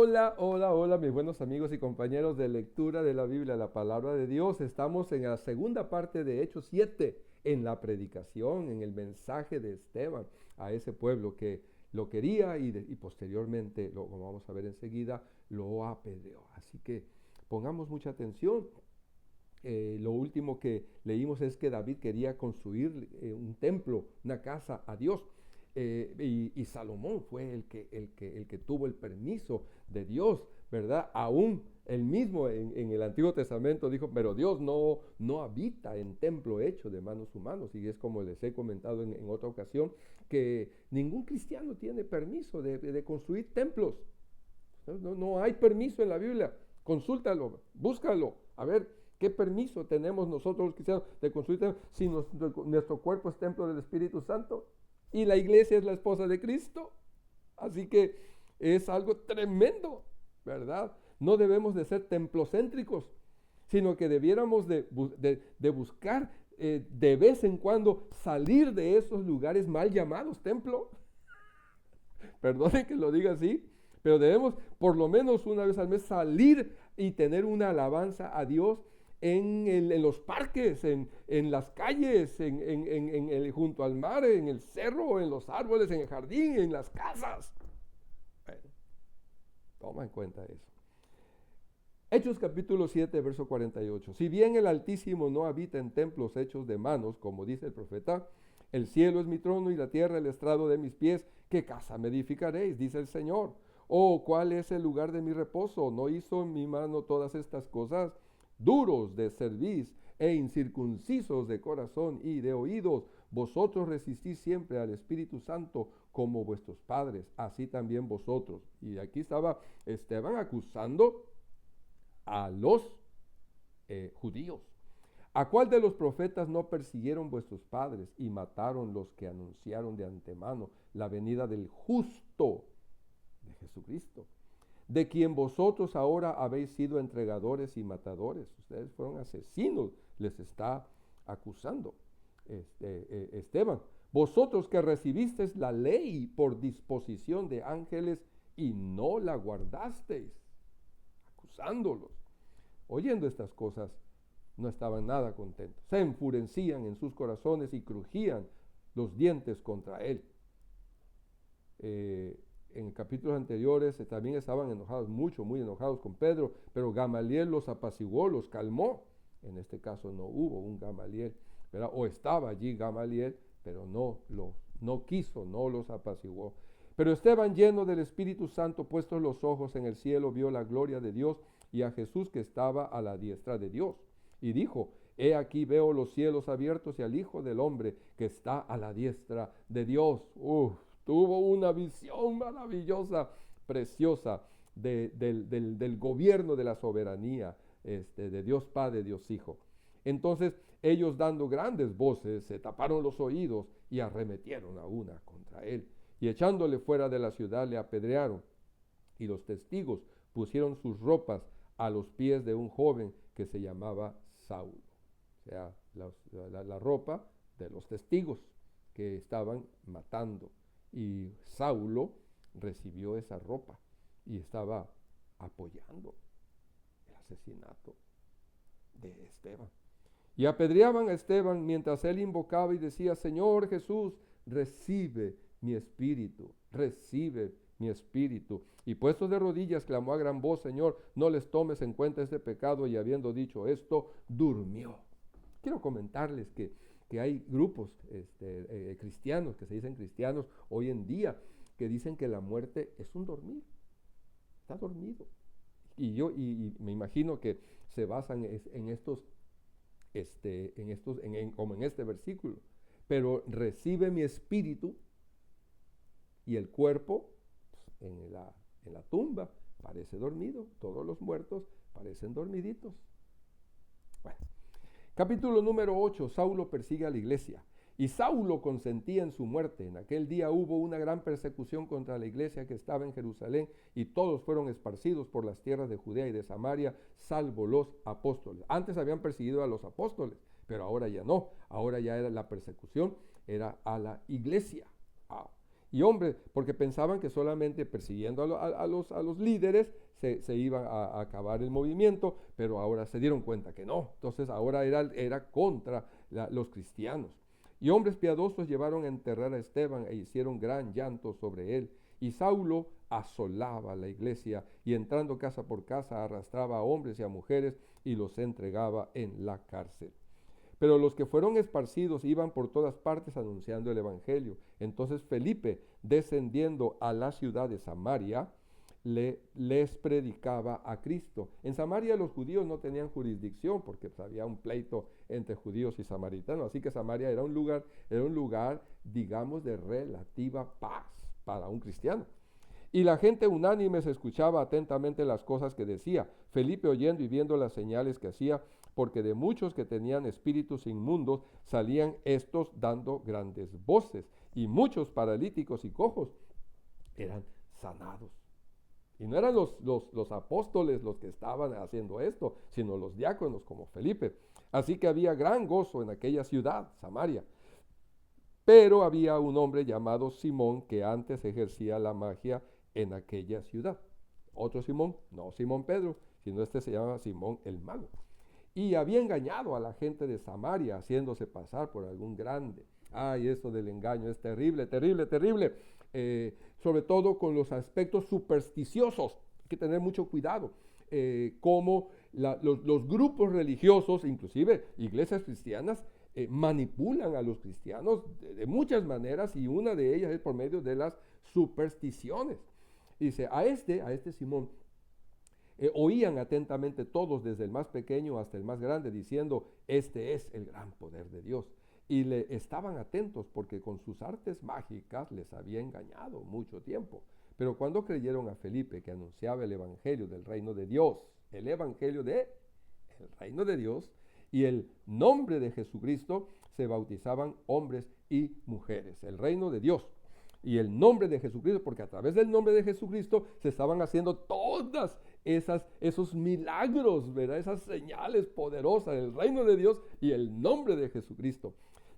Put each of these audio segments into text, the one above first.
Hola, hola, hola, mis buenos amigos y compañeros de lectura de la Biblia, la palabra de Dios. Estamos en la segunda parte de Hechos 7, en la predicación, en el mensaje de Esteban a ese pueblo que lo quería y posteriormente, como vamos a ver enseguida, lo apedreó. Así que pongamos mucha atención. Lo último que leímos es que David quería construir un templo, una casa a Dios. Y Salomón fue el que tuvo el permiso de Dios, ¿verdad? Aún él mismo en el Antiguo Testamento dijo, pero Dios no habita en templo hecho de manos humanos. Y es como les he comentado en otra ocasión, que ningún cristiano tiene permiso de construir templos. No hay permiso en la Biblia. Consúltalo, búscalo, a ver qué permiso tenemos nosotros los cristianos de construir templos si nuestro cuerpo es templo del Espíritu Santo y la iglesia es la esposa de Cristo. Así que es algo tremendo, ¿verdad? No debemos de ser templocéntricos, sino que debiéramos de buscar de vez en cuando salir de esos lugares mal llamados templo. Perdonen que lo diga así, pero debemos por lo menos una vez al mes salir y tener una alabanza a Dios en los parques, en las calles, junto al mar, en el cerro, en los árboles, en el jardín, en las casas. Bueno, toma en cuenta eso. Hechos capítulo 7, verso 48. Si bien el Altísimo no habita en templos hechos de manos, como dice el profeta, el cielo es mi trono y la tierra el estrado de mis pies, ¿qué casa me edificaréis? Dice el Señor. Oh, ¿cuál es el lugar de mi reposo? ¿No hizo en mi mano todas estas cosas? Duros de cerviz e incircuncisos de corazón y de oídos, vosotros resistís siempre al Espíritu Santo como vuestros padres, así también vosotros. Y aquí estaba Esteban acusando a los judíos. ¿A cuál de los profetas no persiguieron vuestros padres y mataron los que anunciaron de antemano la venida del justo, de Jesucristo, de quien vosotros ahora habéis sido entregadores y matadores? Ustedes fueron asesinos, les está acusando Esteban. Vosotros que recibisteis la ley por disposición de ángeles y no la guardasteis, acusándolos. Oyendo estas cosas, no estaban nada contentos. Se enfurecían en sus corazones y crujían los dientes contra él. En capítulos anteriores también estaban enojados, muy enojados con Pedro, pero Gamaliel los apaciguó, los calmó. En este caso no hubo un Gamaliel, ¿verdad? O estaba allí Gamaliel, pero no quiso, no los apaciguó. Pero Esteban, lleno del Espíritu Santo, puestos los ojos en el cielo, vio la gloria de Dios y a Jesús que estaba a la diestra de Dios. Y dijo, he aquí veo los cielos abiertos y al Hijo del Hombre que está a la diestra de Dios. Tuvo una visión maravillosa, preciosa, del gobierno de la soberanía de Dios Padre, Dios Hijo. Entonces ellos, dando grandes voces, se taparon los oídos y arremetieron a una contra él. Y echándole fuera de la ciudad le apedrearon. Y los testigos pusieron sus ropas a los pies de un joven que se llamaba Saulo. O sea, la ropa de los testigos que estaban matando. Y Saulo recibió esa ropa y estaba apoyando el asesinato de Esteban. Y apedreaban a Esteban mientras él invocaba y decía, Señor Jesús, recibe mi espíritu, recibe mi espíritu. Y puesto de rodillas clamó a gran voz, Señor, no les tomes en cuenta este pecado. Y habiendo dicho esto, durmió. Quiero comentarles que hay grupos cristianos, que se dicen cristianos hoy en día, que dicen que la muerte es un dormir, está dormido. Y me imagino que se basan como en este versículo. Pero recibe mi espíritu y el cuerpo pues, en la tumba parece dormido. Todos los muertos parecen dormiditos. Bueno. Capítulo número 8. Saulo persigue a la iglesia. Y Saulo consentía en su muerte. En aquel día hubo una gran persecución contra la iglesia que estaba en Jerusalén, y todos fueron esparcidos por las tierras de Judea y de Samaria, salvo los apóstoles. Antes habían perseguido a los apóstoles, pero ahora ya no. Ahora ya era la persecución, era a la iglesia. Y hombres, porque pensaban que solamente persiguiendo a los líderes se iba a acabar el movimiento, pero ahora se dieron cuenta que no. Entonces ahora era contra los cristianos. Y hombres piadosos llevaron a enterrar a Esteban e hicieron gran llanto sobre él. Y Saulo asolaba la iglesia y entrando casa por casa arrastraba a hombres y a mujeres y los entregaba en la cárcel. Pero los que fueron esparcidos iban por todas partes anunciando el evangelio. Entonces Felipe, descendiendo a la ciudad de Samaria, les predicaba a Cristo. En Samaria los judíos no tenían jurisdicción porque pues, había un pleito entre judíos y samaritanos. Así que Samaria era un lugar, digamos, de relativa paz para un cristiano. Y la gente unánime se escuchaba atentamente las cosas que decía. Felipe oyendo y viendo las señales que hacía, porque de muchos que tenían espíritus inmundos salían estos dando grandes voces, y muchos paralíticos y cojos eran sanados. Y no eran los apóstoles los que estaban haciendo esto, sino los diáconos como Felipe. Así que había gran gozo en aquella ciudad, Samaria. Pero había un hombre llamado Simón que antes ejercía la magia en aquella ciudad. Otro Simón, no Simón Pedro, sino este se llama Simón el Mago. Y había engañado a la gente de Samaria haciéndose pasar por algún grande. Ay, eso del engaño es terrible, terrible, terrible. Sobre todo con los aspectos supersticiosos. Hay que tener mucho cuidado. Como los grupos religiosos, inclusive iglesias cristianas, manipulan a los cristianos de muchas maneras y una de ellas es por medio de las supersticiones. Dice, a este Simón, oían atentamente todos, desde el más pequeño hasta el más grande, diciendo, este es el gran poder de Dios. Y le estaban atentos porque con sus artes mágicas les había engañado mucho tiempo. Pero cuando creyeron a Felipe, que anunciaba el evangelio del reino de Dios, el evangelio del reino de Dios y el nombre de Jesucristo, se bautizaban hombres y mujeres. El reino de Dios y el nombre de Jesucristo, porque a través del nombre de Jesucristo se estaban haciendo todas esos milagros, ¿verdad? Esas señales poderosas, el reino de Dios y el nombre de Jesucristo.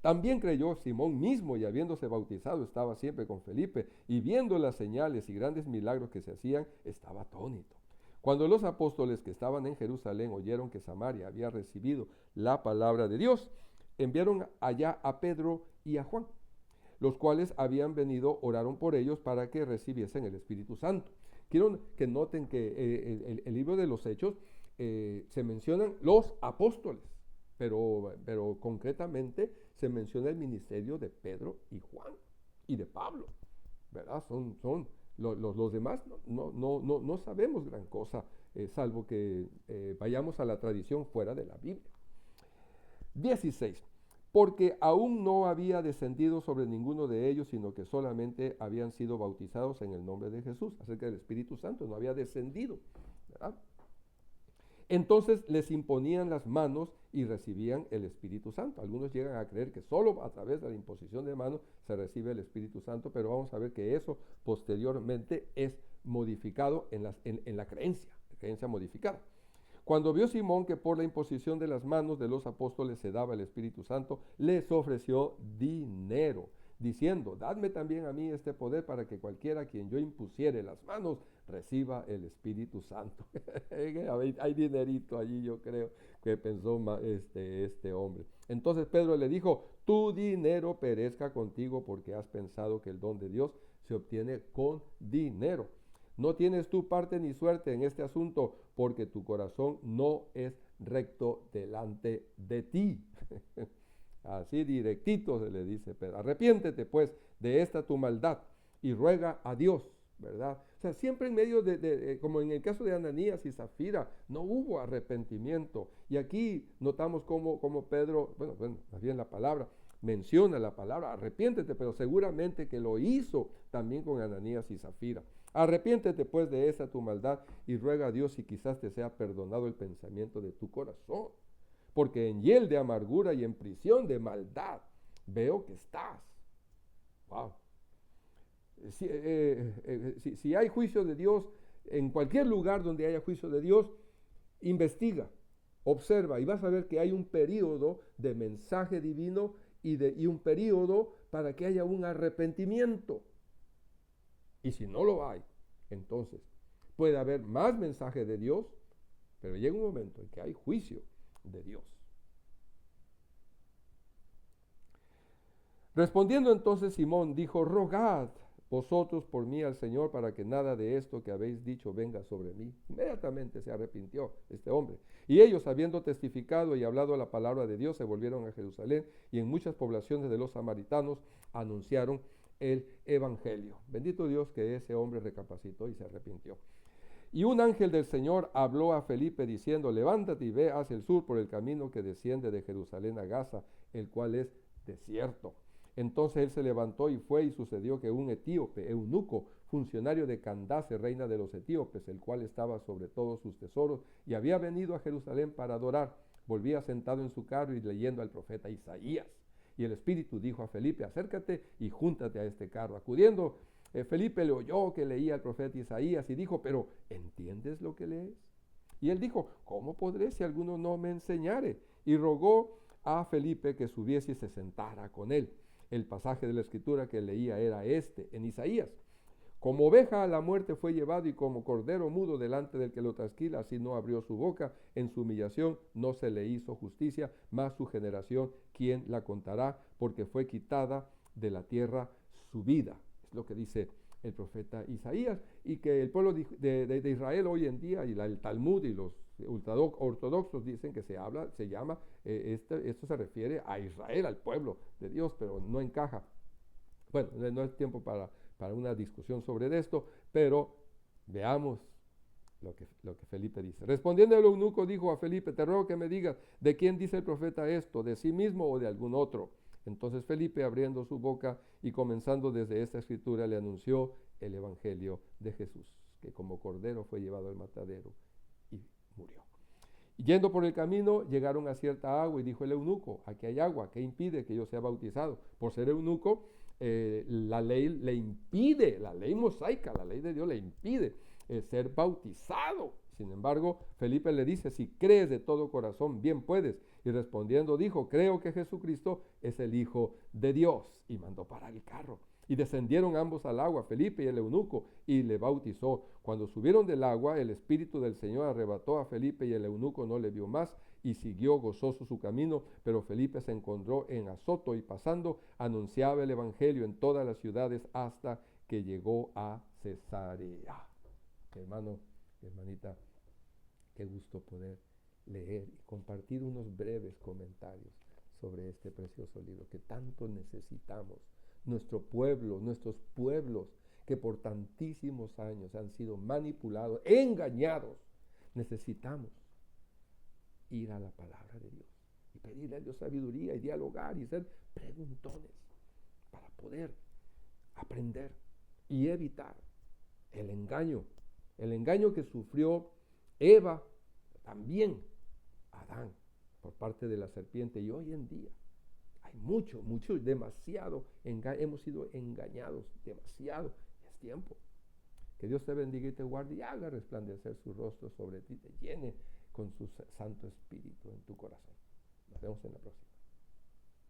También creyó Simón mismo y habiéndose bautizado estaba siempre con Felipe y viendo las señales y grandes milagros que se hacían, estaba atónito. Cuando los apóstoles que estaban en Jerusalén oyeron que Samaria había recibido la palabra de Dios, enviaron allá a Pedro y a Juan, los cuales habían venido, oraron por ellos para que recibiesen el Espíritu Santo. Quiero que noten que el libro de los Hechos se mencionan los apóstoles, pero concretamente se menciona el ministerio de Pedro y Juan y de Pablo, ¿verdad? Son los demás, no sabemos gran cosa, salvo que vayamos a la tradición fuera de la Biblia. 16. Porque aún no había descendido sobre ninguno de ellos, sino que solamente habían sido bautizados en el nombre de Jesús. Acerca del Espíritu Santo, no había descendido, ¿verdad? Entonces les imponían las manos y recibían el Espíritu Santo. Algunos llegan a creer que solo a través de la imposición de manos se recibe el Espíritu Santo, pero vamos a ver que eso posteriormente es modificado en la creencia modificada. Cuando vio Simón que por la imposición de las manos de los apóstoles se daba el Espíritu Santo, les ofreció dinero, diciendo, dadme también a mí este poder para que cualquiera a quien yo impusiere las manos reciba el Espíritu Santo. Hay dinerito allí, yo creo, que pensó este hombre. Entonces Pedro le dijo, tu dinero perezca contigo porque has pensado que el don de Dios se obtiene con dinero. No tienes tú parte ni suerte en este asunto, porque tu corazón no es recto delante de ti. Así directito se le dice, pero arrepiéntete pues de esta tu maldad y ruega a Dios, ¿verdad? O sea, siempre en medio como en el caso de Ananías y Zafira, no hubo arrepentimiento. Y aquí notamos cómo Pedro, bueno, más bien la palabra, menciona la palabra arrepiéntete, pero seguramente que lo hizo también con Ananías y Zafira. Arrepiéntete pues de esa tu maldad y ruega a Dios si quizás te sea perdonado el pensamiento de tu corazón. Porque en hiel de amargura y en prisión de maldad veo que estás. Wow. Si hay juicio de Dios, en cualquier lugar donde haya juicio de Dios, investiga, observa y vas a ver que hay un período de mensaje divino y un período para que haya un arrepentimiento. Y si no lo hay, entonces puede haber más mensaje de Dios, pero llega un momento en que hay juicio de Dios. Respondiendo entonces Simón dijo, rogad vosotros por mí al Señor para que nada de esto que habéis dicho venga sobre mí. Inmediatamente se arrepintió este hombre. Y ellos, habiendo testificado y hablado la palabra de Dios, se volvieron a Jerusalén y en muchas poblaciones de los samaritanos anunciaron el evangelio. Bendito Dios que ese hombre recapacitó y se arrepintió. Y un ángel del Señor habló a Felipe diciendo, levántate y ve hacia el sur por el camino que desciende de Jerusalén a Gaza, el cual es desierto. Entonces él se levantó y fue, y sucedió que un etíope, eunuco, funcionario de Candace, reina de los etíopes, el cual estaba sobre todos sus tesoros, y había venido a Jerusalén para adorar, volvía sentado en su carro y leyendo al profeta Isaías. Y el Espíritu dijo a Felipe, acércate y júntate a este carro. Acudiendo, Felipe le oyó que leía al profeta Isaías y dijo, pero ¿entiendes lo que lees? Y él dijo, ¿cómo podré si alguno no me enseñare? Y rogó a Felipe que subiese y se sentara con él. El pasaje de la escritura que leía era este, en Isaías. Como oveja a la muerte fue llevado y como cordero mudo delante del que lo trasquila, así no abrió su boca, en su humillación no se le hizo justicia, mas su generación, ¿quién la contará? Porque fue quitada de la tierra su vida. Es lo que dice el profeta Isaías, y que el pueblo de Israel hoy en día, y el Talmud y los ortodoxos dicen que se llama, esto se refiere a Israel, al pueblo de Dios, pero no encaja. Bueno, no es tiempo para una discusión sobre esto, pero veamos lo que Felipe dice. Respondiendo el eunuco dijo a Felipe, te ruego que me digas, ¿de quién dice el profeta esto? ¿De sí mismo o de algún otro? Entonces Felipe, abriendo su boca y comenzando desde esta escritura, le anunció el evangelio de Jesús, que como cordero fue llevado al matadero y murió. Y yendo por el camino, llegaron a cierta agua y dijo el eunuco, aquí hay agua, ¿qué impide que yo sea bautizado? Por ser eunuco, la ley le impide, la ley mosaica, la ley de Dios le impide ser bautizado. Sin embargo, Felipe le dice, si crees de todo corazón, bien puedes. Y respondiendo dijo, creo que Jesucristo es el Hijo de Dios. Y mandó parar el carro. Y descendieron ambos al agua, Felipe y el eunuco, y le bautizó. Cuando subieron del agua, el Espíritu del Señor arrebató a Felipe y el eunuco no le vio más y siguió gozoso su camino. Pero Felipe se encontró en Azoto y pasando anunciaba el Evangelio en todas las ciudades hasta que llegó a Cesarea. Hermano, hermanita, qué gusto poder leer y compartir unos breves comentarios sobre este precioso libro que tanto necesitamos. Nuestro pueblo, nuestros pueblos que por tantísimos años han sido manipulados, engañados, necesitamos ir a la palabra de Dios y pedirle a Dios sabiduría y dialogar y ser preguntones para poder aprender y evitar el engaño que sufrió Eva, también Adán, por parte de la serpiente. Y hoy en día hay mucho, demasiado, hemos sido engañados demasiado. Es tiempo. Que Dios te bendiga y te guarde y haga resplandecer su rostro sobre ti, te llene con su Santo Espíritu en tu corazón. Nos vemos en la próxima.